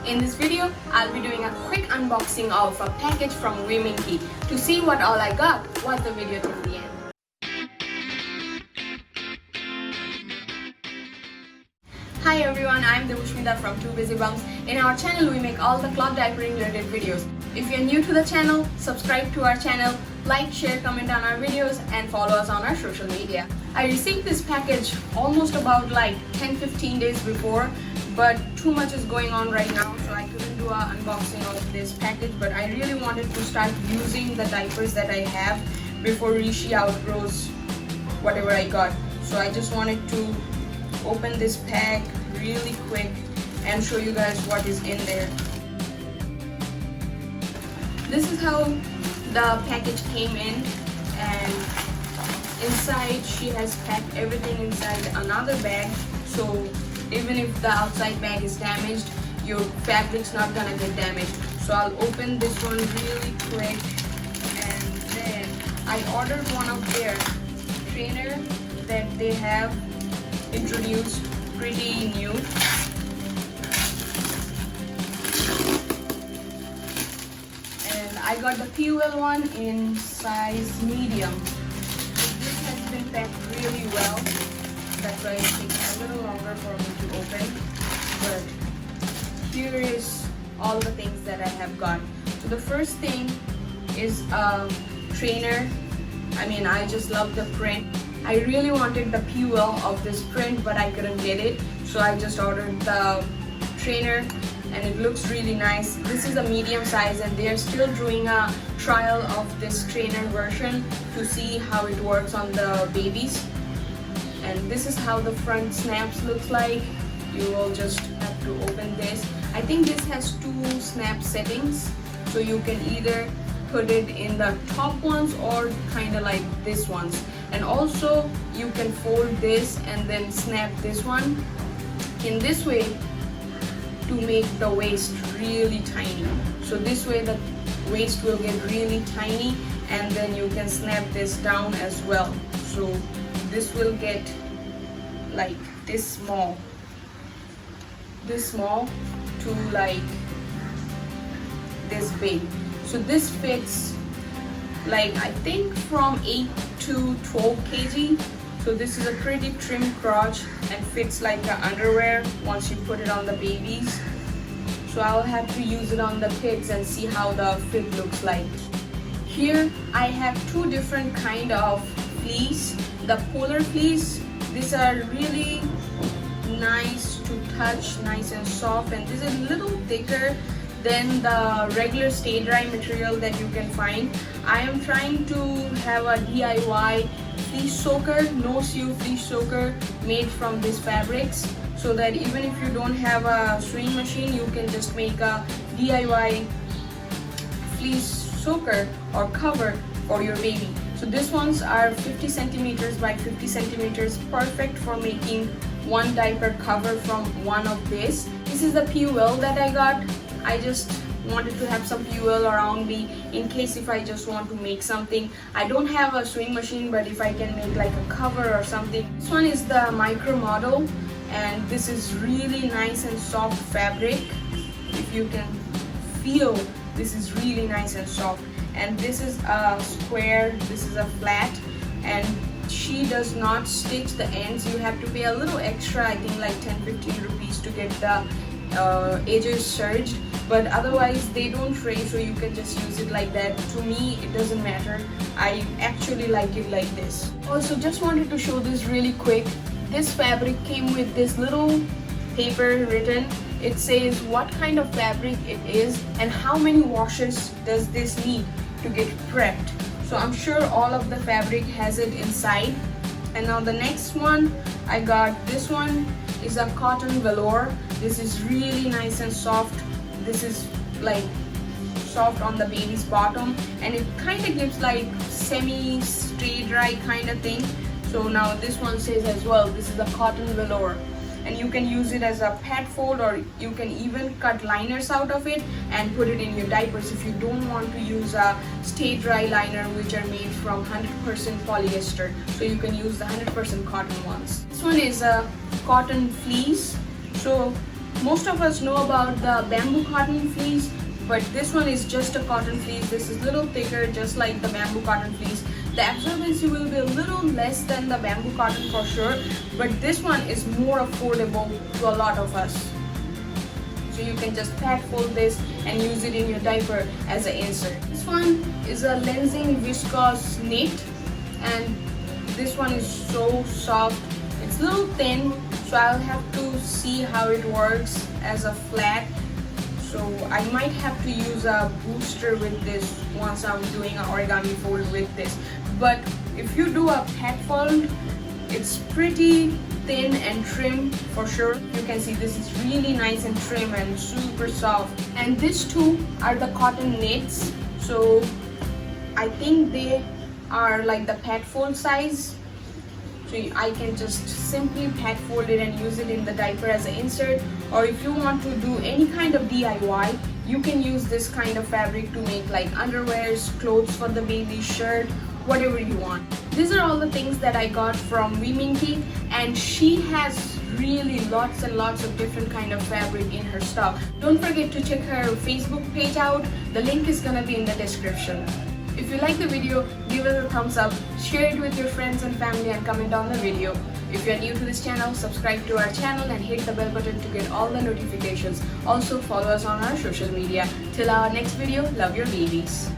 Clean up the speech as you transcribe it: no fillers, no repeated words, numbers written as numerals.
In this video, I'll be doing a quick unboxing of a package from Womenki. To see what all I got, watch the video till the end. Hi everyone, I'm Devushmita from Two Busy Bums. In our channel, we make all the cloth diapering related videos. If you're new to the channel, subscribe to our channel, like, share, comment on our videos, and follow us on our social media. I received this package almost about like 10-15 days before, but too much is going on right now, so I couldn't do an unboxing of this package. But I really wanted to start using the diapers that I have before Rishi outgrows whatever I got. So I just wanted to open this pack really quick and show you guys what is in there. This is how the package came in, and inside she has packed everything inside another bag, so even if the outside bag is damaged, your fabric's not gonna get damaged. So I'll open this one really quick, and then I ordered one of their trainer that they have introduced, pretty new. And I got the PUL one in size medium. This has been packed really well. That's why it takes a little longer for me to open. But here is all the things that I have got. So the first thing is a trainer. I just love the print. I really wanted the PUL of this print, but I couldn't get it, so I just ordered the trainer, and it looks really nice. This is a medium size, and they are still doing a trial of this trainer version to see how it works on the babies. And this is how the front snaps looks like. You will just have to open this. I think this has 2 snap settings, so you can either put it in the top ones or kind of like this ones. And also you can fold this and then snap this one in this way to make the waist really tiny. So this way the waist will get really tiny, and then you can snap this down as well. So this will get like this small to like this big. So this fits like I think from 8 to 12 kg. So this is a pretty trim crotch and fits like an underwear once you put it on the babies. So I'll have to use it on the kids and see how the fit looks like. Here I have 2 different kind of fleece. The polar fleece, these are really nice to touch, nice and soft, and this is a little thicker than the regular stay dry material that you can find. I am trying to have a DIY fleece soaker, no sew fleece soaker made from these fabrics, so that even if you don't have a sewing machine, you can just make a DIY fleece soaker or cover for your baby. So these ones are 50 centimeters by 50 centimeters, perfect for making one diaper cover from one of this. This is the PUL that I got. I just wanted to have some PUL around me in case if I just want to make something. I don't have a sewing machine, but if I can make like a cover or something. This one is the micro model, and this is really nice and soft fabric. If you can feel, this is really nice and soft. And this is a square, this is a flat, and she does not stitch the ends. You have to pay a little extra, I think like 10-15 rupees to get the edges serged, but otherwise they don't fray, so you can just use it like that. To me, it doesn't matter. I actually like it like this. Also, just wanted to show this really quick. This fabric came with this little paper written. It says what kind of fabric it is and how many washes does this need to get prepped. So I'm sure all of the fabric has it inside. And now the next one I got, this one is a cotton velour. This is really nice and soft. This is like soft on the baby's bottom, and it kind of gives like semi stay dry kind of thing. So now this one says as well, this is a cotton velour, and you can use it as a pad fold, or you can even cut liners out of it and put it in your diapers if you don't want to use a stay dry liner, which are made from 100% polyester. So you can use the 100% cotton ones. This one is a cotton fleece. So Most of us know about the bamboo cotton fleece, but this one is just a cotton fleece. This is a little thicker, just like the bamboo cotton fleece. The absorbency will be a little less than the bamboo cotton for sure, but this one is more affordable to a lot of us. So you can just pat fold this and use it in your diaper as an insert. This one is a Lenzing viscose knit, and this one is so soft. It's a little thin, so I'll have to see how it works as a flat. So I might have to use a booster with this once I'm doing an origami fold with this. But if you do a pat fold, it's pretty thin and trim for sure. You can see this is really nice and trim and super soft. And these two are the cotton knits. So I think they are like the pat fold size. So I can just simply pat fold it and use it in the diaper as an insert. Or if you want to do any kind of DIY, you can use this kind of fabric to make like underwears, clothes for the baby, shirt, whatever you want. These are all the things that I got from Wiminki, and she has really lots and lots of different kind of fabric in her stock. Don't forget to check her Facebook page out. The link is gonna be in the description. If you like the video, give it a thumbs up, share it with your friends and family, and comment on the video. If you are new to this channel, subscribe to our channel and hit the bell button to get all the notifications. Also follow us on our social media. Till our next video, love your babies.